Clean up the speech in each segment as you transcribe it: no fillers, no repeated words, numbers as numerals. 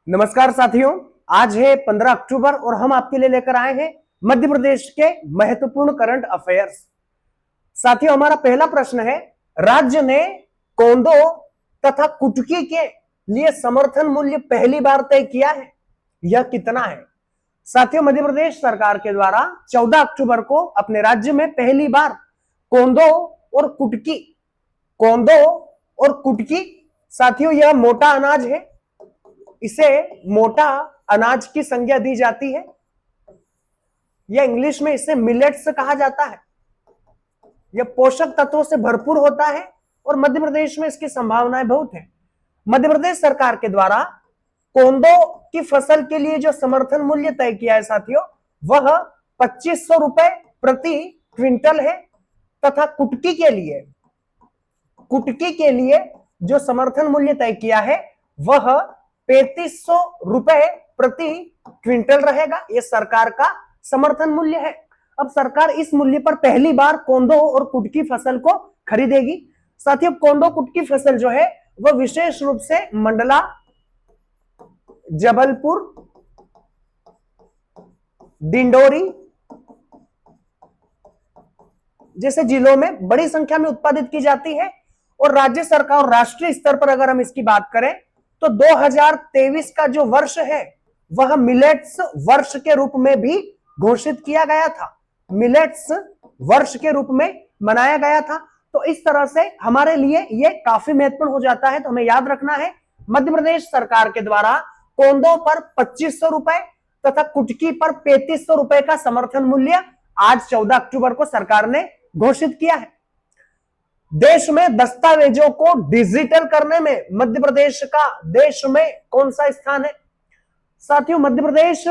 नमस्कार साथियों, आज है 15 अक्टूबर और हम आपके लिए लेकर आए हैं मध्य प्रदेश के महत्वपूर्ण करंट अफेयर्स। साथियों, हमारा पहला प्रश्न है, राज्य ने कोंदो तथा कुटकी के लिए समर्थन मूल्य पहली बार तय किया है, यह कितना है? साथियों, मध्य प्रदेश सरकार के द्वारा 14 अक्टूबर को अपने राज्य में पहली बार कोंदो और कुटकी साथियों, यह मोटा अनाज है, इसे मोटा अनाज की संज्ञा दी जाती है, या इंग्लिश में इसे मिलेट्स कहा जाता है। यह पोषक तत्वों से भरपूर होता है और मध्य प्रदेश में इसकी संभावनाएं बहुत है। मध्य प्रदेश सरकार के द्वारा कोंदो की फसल के लिए जो समर्थन मूल्य तय किया है साथियों, वह 2500 रुपए प्रति क्विंटल है तथा कुटकी के लिए जो समर्थन मूल्य तय किया है वह 3500 रुपए प्रति क्विंटल रहेगा। यह सरकार का समर्थन मूल्य है। अब सरकार इस मूल्य पर पहली बार कोंदो और कुटकी फसल को खरीदेगी। साथियों, कोंदो कुटकी फसल जो है वह विशेष रूप से मंडला, जबलपुर, डिंडोरी जैसे जिलों में बड़ी संख्या में उत्पादित की जाती है और राज्य सरकार और राष्ट्रीय स्तर पर अगर हम इसकी बात करें तो 2023 का जो वर्ष है वह मिलेट्स वर्ष के रूप में भी घोषित किया गया था, मिलेट्स वर्ष के रूप में मनाया गया था। तो इस तरह से हमारे लिए यह काफी महत्वपूर्ण हो जाता है। तो हमें याद रखना है, मध्य प्रदेश सरकार के द्वारा कोंदो पर 2500 रुपए तथा कुटकी पर 3500 रुपए का समर्थन मूल्य आज 14 अक्टूबर को सरकार ने घोषित किया है। देश में दस्तावेजों को डिजिटल करने में मध्य प्रदेश का देश में कौन सा स्थान है? साथियों, मध्य प्रदेश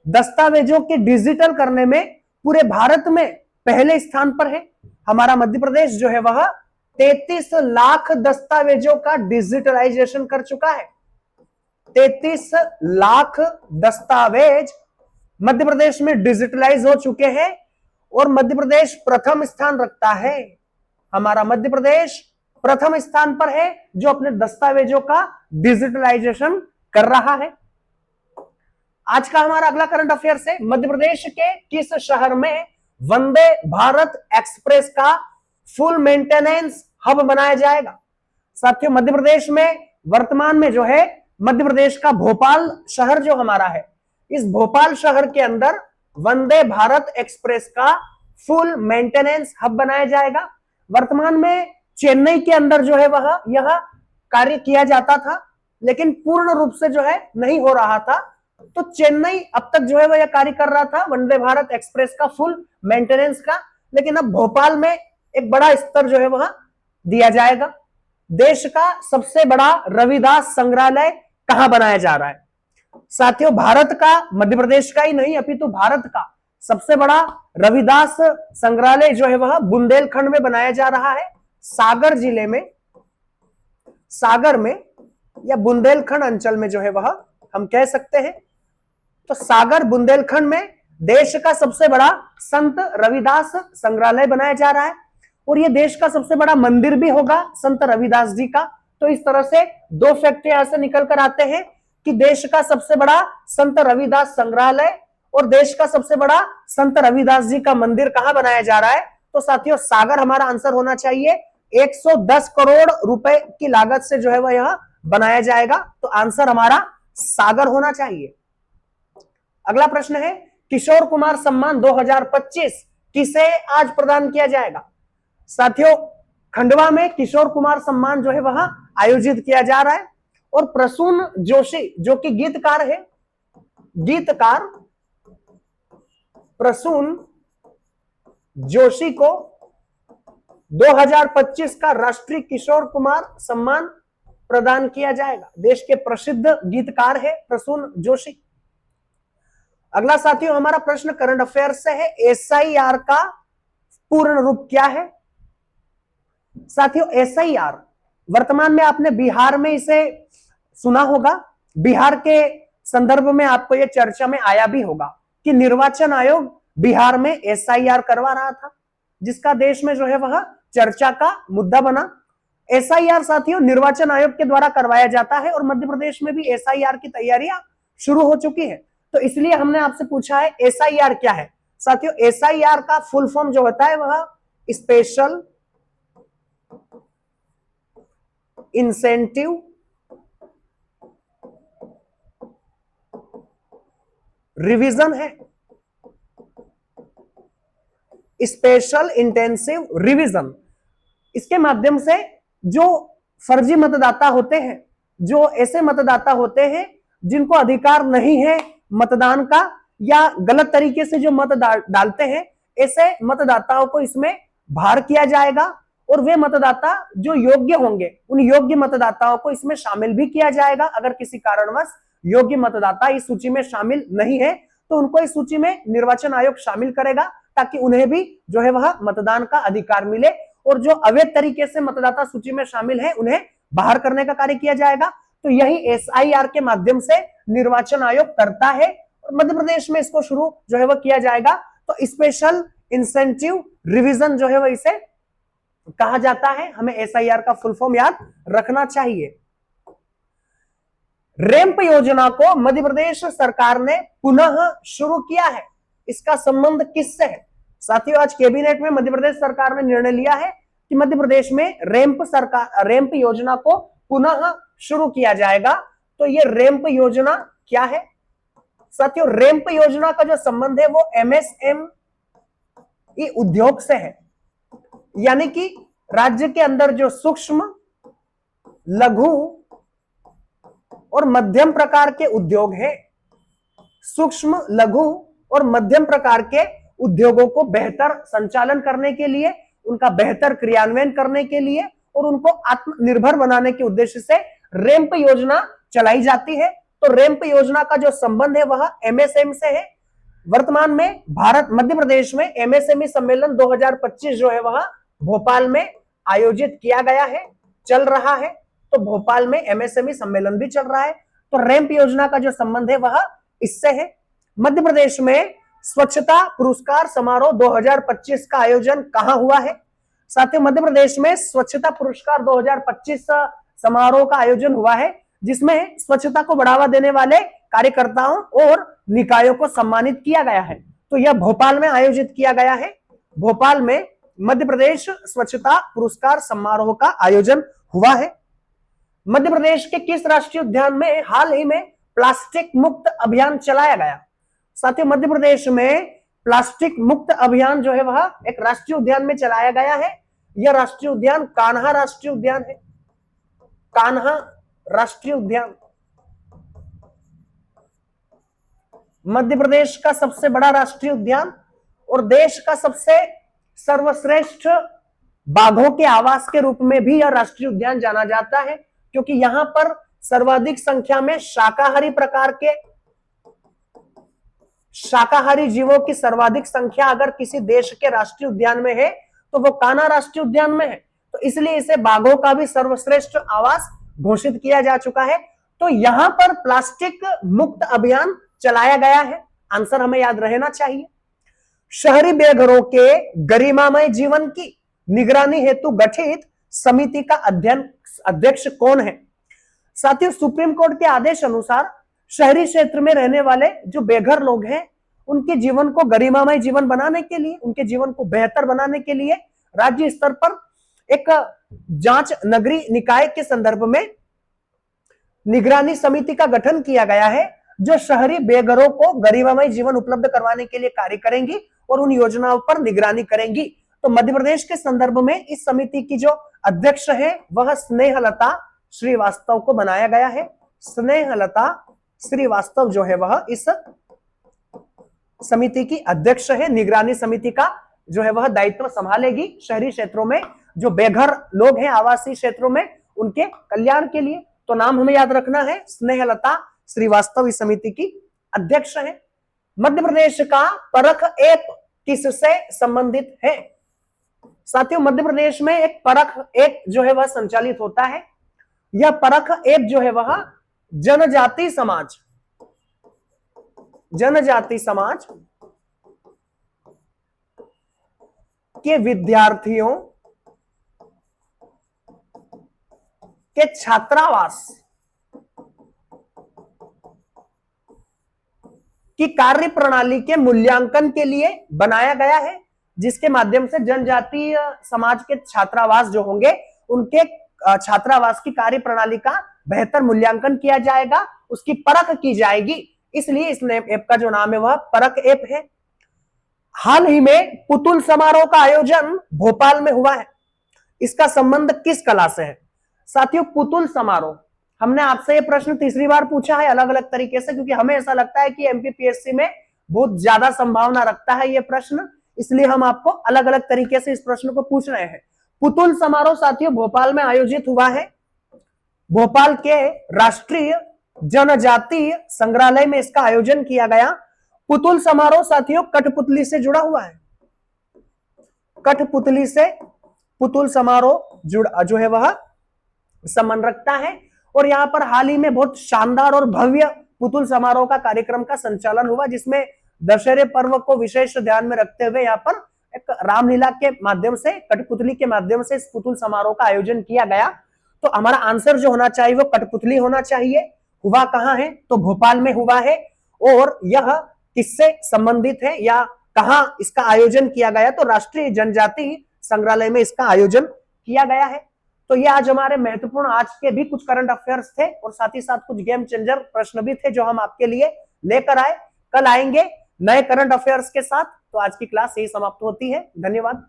दस्तावेजों के डिजिटल करने में पूरे भारत में पहले स्थान पर है। हमारा मध्य प्रदेश जो है वह 33 लाख दस्तावेजों का डिजिटलाइजेशन कर चुका है। 33 लाख दस्तावेज मध्य प्रदेश में डिजिटलाइज हो चुके हैं और मध्य प्रदेश प्रथम स्थान रखता है। हमारा मध्य प्रदेश प्रथम स्थान पर है जो अपने दस्तावेजों का डिजिटलाइजेशन कर रहा है। आज का हमारा अगला करंट अफेयर्स है, मध्य प्रदेश के किस शहर में वंदे भारत एक्सप्रेस का फुल मेंटेनेंस हब बनाया जाएगा? साथियों, मध्य प्रदेश में वर्तमान में जो है मध्य प्रदेश का भोपाल शहर जो हमारा है, इस भोपाल शहर के अंदर वंदे भारत एक्सप्रेस का फुल मेंटेनेंस हब बनाया जाएगा। वर्तमान में चेन्नई के अंदर जो है वह यह कार्य किया जाता था, लेकिन पूर्ण रूप से जो है नहीं हो रहा था। तो चेन्नई अब तक जो है वह यह कार्य कर रहा था वंदे भारत एक्सप्रेस का फुल मेंटेनेंस का, लेकिन अब भोपाल में एक बड़ा स्तर जो है वह दिया जाएगा। देश का सबसे बड़ा रविदास संग्रहालय कहां बनाया जा रहा है? साथियों, भारत का, मध्य प्रदेश का ही नहीं अपितु भारत का सबसे बड़ा रविदास संग्रहालय जो है वह बुंदेलखंड में बनाया जा रहा है। सागर जिले में, सागर में या बुंदेलखंड अंचल में जो है वह हम कह सकते हैं। तो सागर बुंदेलखंड में देश का सबसे बड़ा संत रविदास संग्रहालय बनाया जा रहा है और यह देश का सबसे बड़ा मंदिर भी होगा संत रविदास जी का। तो इस तरह से दो फैक्ट यहां से निकल कर आते हैं कि देश का सबसे बड़ा संत रविदास संग्रहालय और देश का सबसे बड़ा संत रविदास जी का मंदिर कहां बनाया जा रहा है? तो साथियों, सागर हमारा आंसर होना चाहिए। 110 करोड़ रुपए की लागत से जो है वह यह बनाया जाएगा, तो आंसर हमारा सागर होना चाहिए। अगला प्रश्न है, किशोर कुमार सम्मान 2025 किसे आज प्रदान किया जाएगा? साथियों, खंडवा में किशोर कुमार सम्मान जो है वह आयोजित किया जा रहा है और प्रसून जोशी जो कि गीतकार है, गीतकार प्रसून जोशी को 2025 का राष्ट्रीय किशोर कुमार सम्मान प्रदान किया जाएगा। देश के प्रसिद्ध गीतकार है प्रसून जोशी। अगला साथियों हमारा प्रश्न करंट अफेयर से है, एसआईआर का पूर्ण रूप क्या है? साथियों, एसआईआर वर्तमान में आपने बिहार में इसे सुना होगा, बिहार के संदर्भ में आपको यह चर्चा में आया भी होगा कि निर्वाचन आयोग बिहार में एसआईआर करवा रहा था, जिसका देश में जो है वह चर्चा का मुद्दा बना। एसआईआर साथियों निर्वाचन आयोग के द्वारा करवाया जाता है और मध्य प्रदेश में भी एसआईआर की तैयारियां शुरू हो चुकी है। तो इसलिए हमने आपसे पूछा है एसआईआर क्या है। साथियों एसआईआर का फुल फॉर्म जो होता है वह स्पेशल इंसेंटिव रिवीजन है। स्पेशल इंटेंसिव रिवीजन, इसके माध्यम से जो फर्जी मतदाता होते हैं, जो ऐसे मतदाता होते हैं जिनको अधिकार नहीं है मतदान का या गलत तरीके से जो मत डालते हैं, ऐसे मतदाताओं को इसमें बाहर किया जाएगा और वे मतदाता जो योग्य होंगे उन योग्य मतदाताओं को इसमें शामिल भी किया जाएगा। अगर किसी कारणवश योग्य मतदाता इस सूची में शामिल नहीं है तो उनको इस सूची में निर्वाचन आयोग शामिल करेगा ताकि उन्हें भी जो है वह मतदान का अधिकार मिले और जो अवैध तरीके से मतदाता सूची में शामिल है उन्हें बाहर करने का कार्य किया जाएगा। तो यही एसआईआर के माध्यम से निर्वाचन आयोग करता है और मध्य प्रदेश में इसको शुरू जो है वह किया जाएगा। तो स्पेशल इंसेंटिव रिवीजन जो है वह इसे कहा जाता है। हमें एसआईआर का फुल फॉर्म याद रखना चाहिए। रैंप योजना को मध्य प्रदेश सरकार ने पुनः शुरू किया है, इसका संबंध किससे है? साथियों आज कैबिनेट में मध्य प्रदेश सरकार ने निर्णय लिया है कि मध्य प्रदेश में रैंप योजना को पुनः शुरू किया जाएगा। तो ये रैंप योजना क्या है? साथियों रैंप योजना का जो संबंध है वो एमएसएमई उद्योग से है, यानी कि राज्य के अंदर जो सूक्ष्म लघु और मध्यम प्रकार के उद्योग हैं, सूक्ष्म लघु और मध्यम प्रकार के उद्योगों को बेहतर संचालन करने के लिए, उनका बेहतर क्रियान्वयन करने के लिए और उनको आत्मनिर्भर बनाने के उद्देश्य से रैंप योजना चलाई जाती है। तो रैंप योजना का जो संबंध है वह एमएसएम से है। वर्तमान में भारत मध्य प्रदेश में एमएसएमई सम्मेलन 2025 जो है वह भोपाल में आयोजित किया गया है, चल रहा है। तो भोपाल में एमएसएमई सम्मेलन भी चल रहा है। तो रैंप योजना का जो संबंध है वह इससे है। मध्य प्रदेश में स्वच्छता पुरस्कार समारोह 2025 का आयोजन कहां हुआ है? साथियों मध्य प्रदेश में स्वच्छता पुरस्कार 2025 समारोह का आयोजन हुआ है, जिसमें स्वच्छता को बढ़ावा देने वाले कार्यकर्ताओं और निकायों को सम्मानित किया गया है। तो यह भोपाल में आयोजित किया गया है। भोपाल में मध्य प्रदेश स्वच्छता पुरस्कार समारोह का आयोजन हुआ है। मध्य प्रदेश के किस राष्ट्रीय उद्यान में हाल ही में प्लास्टिक मुक्त अभियान चलाया गया? साथियों मध्य प्रदेश में प्लास्टिक मुक्त अभियान जो है वह एक राष्ट्रीय उद्यान में चलाया गया है। यह राष्ट्रीय उद्यान कान्हा राष्ट्रीय उद्यान है। कान्हा राष्ट्रीय उद्यान मध्य प्रदेश का सबसे बड़ा राष्ट्रीय उद्यान और देश का सबसे सर्वश्रेष्ठ बाघों के आवास के रूप में भी यह राष्ट्रीय उद्यान जाना जाता है, क्योंकि यहां पर सर्वाधिक संख्या में शाकाहारी जीवों की सर्वाधिक संख्या अगर किसी देश के राष्ट्रीय उद्यान में है तो वो कान्हा राष्ट्रीय उद्यान में है। तो इसलिए इसे बाघों का भी सर्वश्रेष्ठ आवास घोषित किया जा चुका है। तो यहां पर प्लास्टिक मुक्त अभियान चलाया गया है। आंसर हमें याद रहना चाहिए। शहरी बेघरों के गरिमामय जीवन की निगरानी हेतु गठित समिति का अध्यक्ष कौन है? साथियों सुप्रीम कोर्ट के आदेश अनुसार शहरी क्षेत्र में रहने वाले जो बेघर लोग हैं उनके जीवन को गरिमामय जीवन बनाने के लिए, उनके जीवन को बेहतर बनाने के लिए राज्य स्तर पर एक जांच नगरीय निकाय के संदर्भ में निगरानी समिति का गठन किया गया है, जो शहरी बेघरों को गरिमामय जीवन उपलब्ध करवाने के लिए कार्य करेंगी और उन योजनाओं पर निगरानी करेंगी। तो मध्य प्रदेश के संदर्भ में इस समिति की जो अध्यक्ष है वह स्नेहलता श्रीवास्तव को बनाया गया है। स्नेहलता श्रीवास्तव जो है वह इस समिति की अध्यक्ष है। निगरानी समिति का जो है वह दायित्व संभालेगी शहरी क्षेत्रों में जो बेघर लोग हैं आवासीय क्षेत्रों में उनके कल्याण के लिए। तो नाम हमें याद रखना है, स्नेहलता श्रीवास्तव इस समिति की अध्यक्ष है। मध्य प्रदेश का परख ऐप किससे संबंधित है? साथियों मध्य प्रदेश में एक परख ऐप जो है वह संचालित होता है। यह परख ऐप जो है वह जनजाति समाज के विद्यार्थियों के छात्रावास की कार्य प्रणाली के मूल्यांकन के लिए बनाया गया है, जिसके माध्यम से जनजातीय समाज के छात्रावास जो होंगे उनके छात्रावास की कार्य प्रणाली का बेहतर मूल्यांकन किया जाएगा, उसकी परख की जाएगी। इसलिए इस ऐप का जो नाम है वह परख ऐप है। हाल ही में पुतुल समारोह का आयोजन भोपाल में हुआ है। इसका संबंध किस कला से है? साथियों, पुतुल समारोह, हमने आपसे यह प्रश्न तीसरी बार पूछा है अलग अलग तरीके से, क्योंकि हमें ऐसा लगता है कि एमपीपीएससी में बहुत ज्यादा संभावना रखता है यह प्रश्न, इसलिए हम आपको अलग अलग तरीके से इस प्रश्न को पूछ रहे हैं। पुतुल समारोह साथियों भोपाल में आयोजित हुआ है। भोपाल के राष्ट्रीय जनजातीय संग्रहालय में इसका आयोजन किया गया। पुतुल समारोह साथियों कठपुतली से जुड़ा हुआ है। कठपुतली से पुतुल समारोह जो है वह संबंध रखता है। और यहां पर हाल ही में बहुत शानदार और भव्य पुतुल समारोह का कार्यक्रम का संचालन हुआ, जिसमें दशहरे पर्व को विशेष ध्यान में रखते हुए यहाँ पर एक रामलीला के माध्यम से, कठपुतली के माध्यम से इस पुतुल समारोह का आयोजन किया गया। तो हमारा आंसर जो होना चाहिए वो कठपुतली होना चाहिए। हुआ कहां है? तो भोपाल में हुआ है। और यह किससे संबंधित है या कहां इसका आयोजन किया गया? तो राष्ट्रीय जनजातीय संग्रहालय में इसका आयोजन किया गया है। तो ये आज हमारे महत्वपूर्ण आज के भी कुछ करंट अफेयर्स थे और साथ ही साथ कुछ गेम चेंजर प्रश्न भी थे जो हम आपके लिए लेकर आए। कल आएंगे नए करंट अफेयर्स के साथ। तो आज की क्लास यही समाप्त होती है। धन्यवाद।